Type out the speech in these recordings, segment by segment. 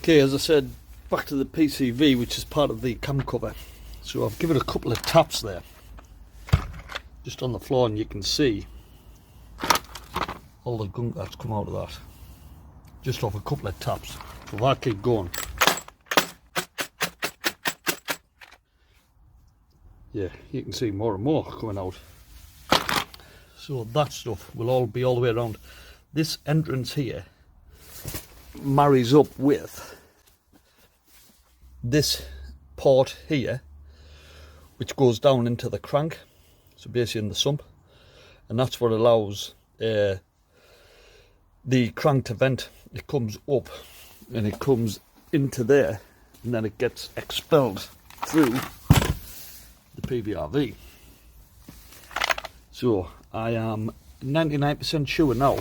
Okay, as I said, back to the PCV, which is part of the cam cover. So I've given it a couple of taps there, just on the floor, and you can see all the gunk that's come out of that, just off a couple of taps. So if I keep going, yeah, you can see more and more coming out. So that stuff will all be all the way around. This entrance here marries up with this port here, which goes down into the crank, so basically in the sump, and that's what allows the crank to vent. It comes up and it comes into there, and then it gets expelled through the PVRV. So I am 99% sure now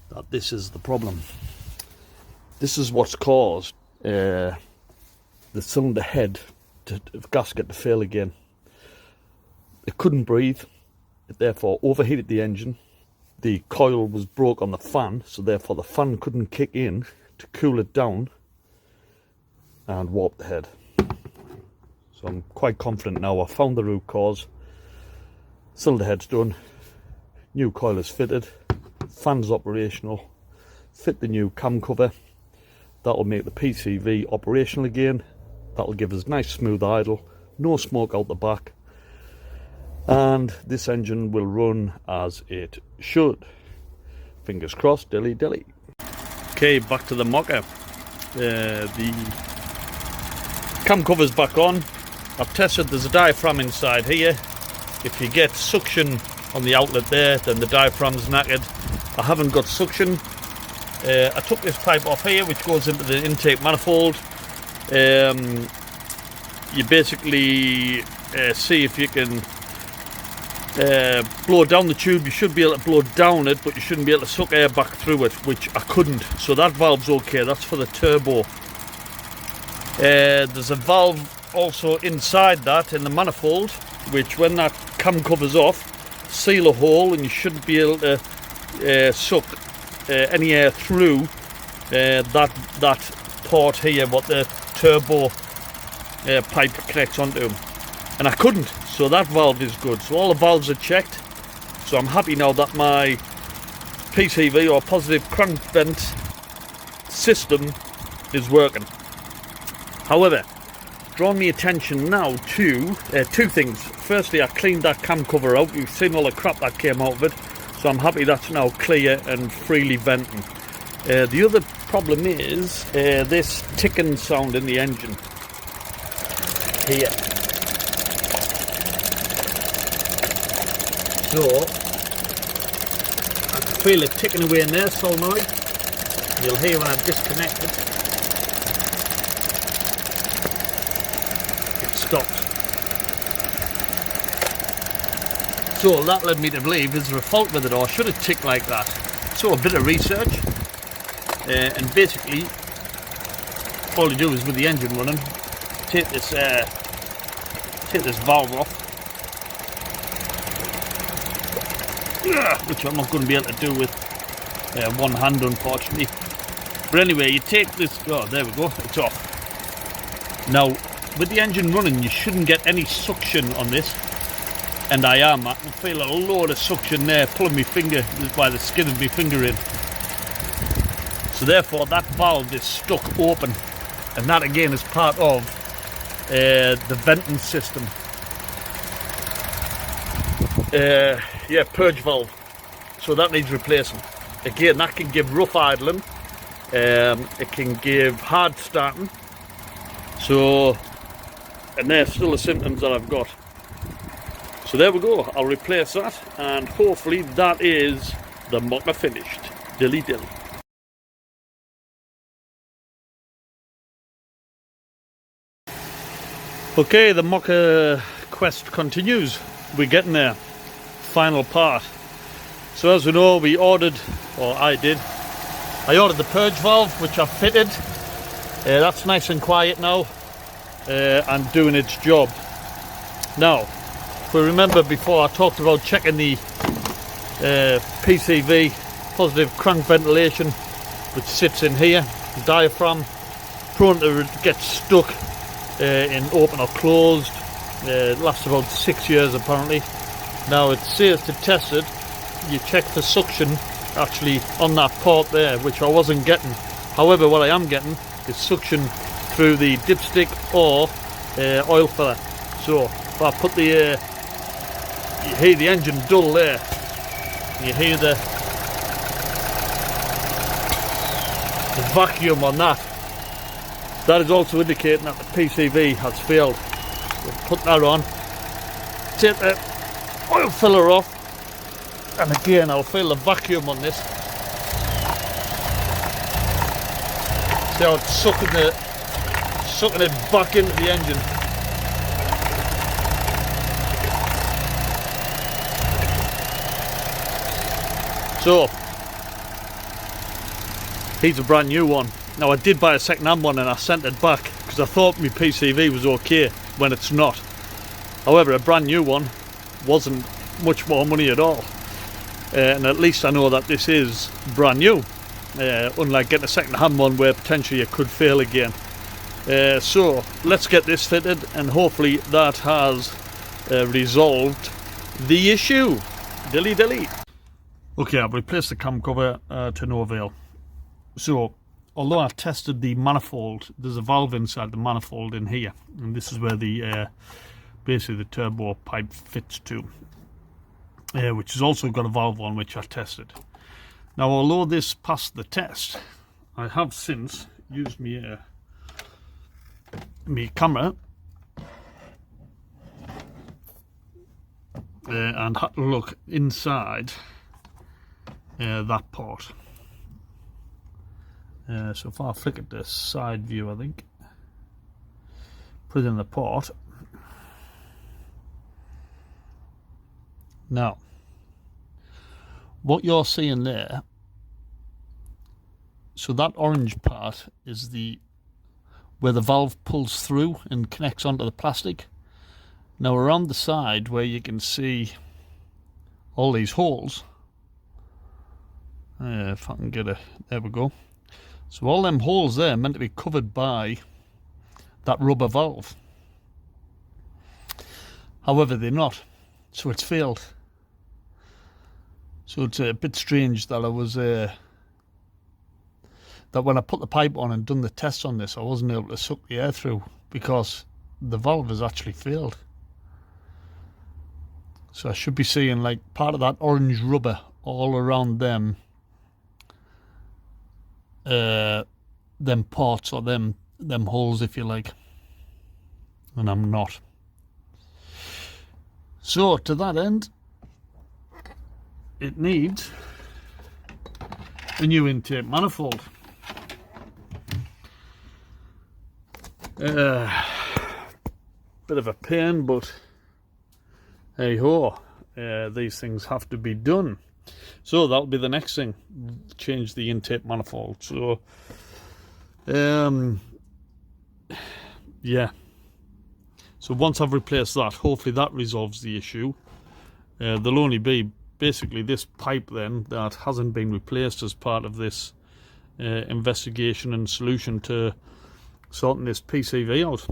that this is the problem. This is what's caused the cylinder head gasket to fail again. It couldn't breathe, it therefore overheated the engine. The coil was broke on the fan, so therefore the fan couldn't kick in to cool it down and warp the head. So I'm quite confident now I've found the root cause. Cylinder head's done, new coil is fitted, fan's operational, fit the new cam cover. That'll make the PCV operational again. That'll give us nice smooth idle, no smoke out the back, and this engine will run as it should. Fingers crossed, dilly dilly. Okay, back to the mocker. The cam cover's back on. I've tested, there's a diaphragm inside here. If you get suction on the outlet there, then the diaphragm's knackered. I haven't got suction. I took this pipe off here, which goes into the intake manifold. You basically see if you can blow down the tube. You should be able to blow down it, but you shouldn't be able to suck air back through it, which I couldn't. So that valve's okay, that's for the turbo. There's a valve also inside that in the manifold, which when that cam covers off, seal a hole, and you shouldn't be able to suck any air through that port here, what the turbo pipe connects onto, and I couldn't. So that valve is good. So all the valves are checked. So I'm happy now that my PCV, or positive crank vent system, is working. However, drawn me attention now to two things. Firstly, I cleaned that cam cover out. You've seen all the crap that came out of it, so I'm happy that's now clear and freely venting. The other problem is this ticking sound in the engine here. So I can feel it ticking away in there, solenoid. You'll hear when I've disconnected. Stopped. So that led me to believe, is there a fault with it, or should it tick like that? So a bit of research, and basically all you do is, with the engine running, take this valve off, which I'm not going to be able to do with one hand, unfortunately. But anyway, you take this, oh there we go, it's off. Now with the engine running, you shouldn't get any suction on this, and I can feel a load of suction there, pulling my finger by the skin of my finger in. So therefore that valve is stuck open, and that again is part of the venting system. Yeah, purge valve. So that needs replacing. Again, that can give rough idling, it can give hard starting. So, and there's still the symptoms that I've got. So there we go, I'll replace that, and hopefully that is the mocker finished. Dilly dilly. Okay, the mocker quest continues. We're getting there. Final part. So as we know, we ordered, or I did, I ordered the purge valve, which I've fitted. That's nice and quiet now, and doing its job. Now, if we remember before, I talked about checking the PCV, positive crank ventilation, which sits in here. diaphragm, prone to get stuck in open or closed. It lasts about 6 years apparently. Now it says to test it, you check for suction actually on that part there, which I wasn't getting. However, what I am getting is suction through the dipstick or oil filler. So if I put the you hear the engine dull there, you hear the vacuum on that. That is also indicating that the PCV has failed. We'll put that on, take the oil filler off, and again I'll feel the vacuum on this. See how it's sucking it back into the engine. So here's a brand new one. Now I did buy a second hand one and I sent it back because I thought my PCV was okay when it's not. However, a brand new one wasn't much more money at all, and at least I know that this is brand new, unlike getting a second hand one where potentially it could fail again. So let's get this fitted and hopefully that has resolved the issue. Dilly dilly. Okay, I've replaced the cam cover to no avail. So although I tested the manifold, there's a valve inside the manifold in here, and this is where the basically the turbo pipe fits to, which has also got a valve on which I tested. Now although this passed the test, I have since used my camera and had to look inside that part. So if I flick at the side view, I think, put it in the port. Now, what you're seeing there, so that orange part is where the valve pulls through and connects onto the plastic. Now around the side where you can see all these holes, if I can get there we go. So all them holes there are meant to be covered by that rubber valve. However, they're not, so it's failed. So it's a bit strange that I was that when I put the pipe on and done the tests on this, I wasn't able to suck the air through because the valve has actually failed. So I should be seeing like part of that orange rubber all around them ports or them holes, if you like, and I'm not. So to that end, it needs a new intake manifold. Bit of a pain, but hey ho, these things have to be done. So that'll be the next thing, change the intake manifold. So yeah, so once I've replaced that, hopefully that resolves the issue. There'll only be basically this pipe then that hasn't been replaced as part of this investigation and solution to sorting this PCV out.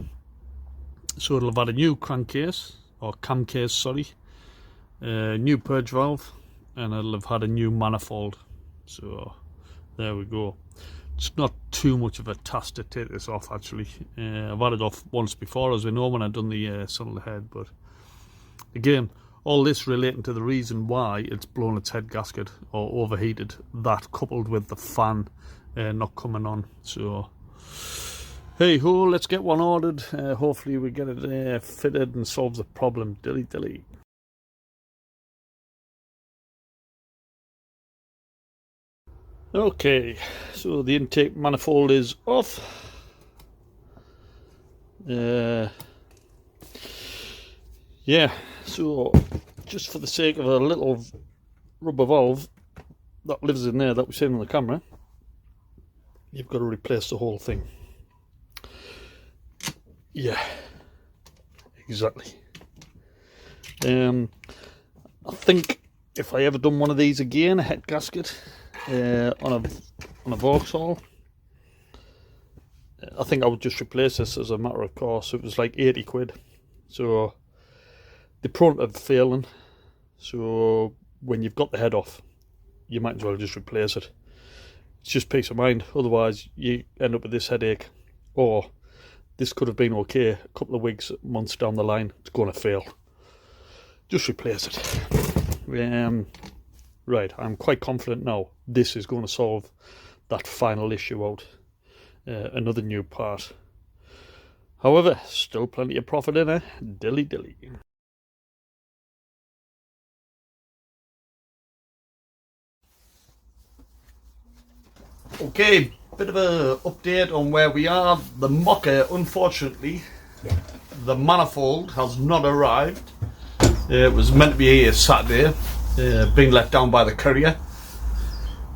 So it'll have had a new crankcase, or cam case, sorry, new purge valve, and it'll have had a new manifold. So there we go. It's not too much of a task to take this off actually. I've had it off once before, as we know, when I've done the sun of the head, but again, all this relating to the reason why it's blown its head gasket or overheated, that coupled with the fan not coming on. So hey ho, let's get one ordered. Hopefully we get it fitted and solves the problem. Dilly dilly. Okay, so the intake manifold is off. Yeah, so just for the sake of a little rubber valve that lives in there that we've seen on the camera, you've got to replace the whole thing. Yeah, exactly. I think if I ever done one of these again, a head gasket on a Vauxhall, I think I would just replace this as a matter of course. It was like 80 quid. So they're prone to failing. So when you've got the head off, you might as well just replace it. It's just peace of mind. Otherwise, you end up with this headache. Or this could have been okay a couple of weeks, months down the line. It's going to fail. Just replace it. Right, I'm quite confident now this is going to solve that final issue out. Another new part. However, still plenty of profit in it. Dilly dilly. Okay, bit of a update on where we are. The mocker, unfortunately, the manifold has not arrived. It was meant to be here Saturday, being let down by the courier.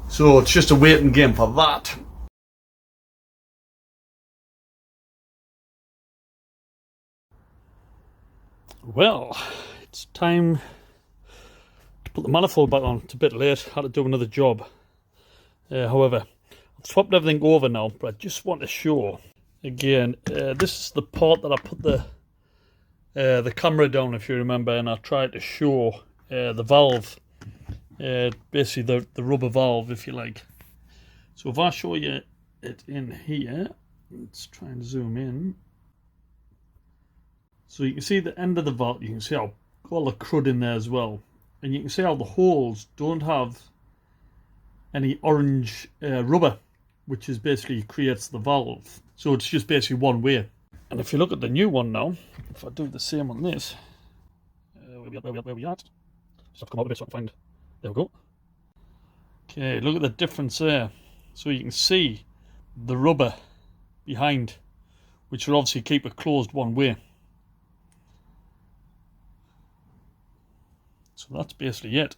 So it's just a waiting game for that. Well, it's time to put the manifold back on. It's a bit late, had to do another job. However, I've swapped everything over now, but I just want to show again, this is the part that I put the camera down, if you remember, and I tried to show the valve, basically the rubber valve, if you like. So if I show you it in here, let's try and zoom in. So you can see the end of the valve, you can see how all the crud in there as well. And you can see how the holes don't have any orange rubber, which is basically creates the valve. So it's just basically one way. And if you look at the new one now, if I do the same on this, where we at? Just have to come out a bit so I can find, there we go. Okay, look at the difference there. So you can see the rubber behind, which will obviously keep it closed one way. So that's basically it.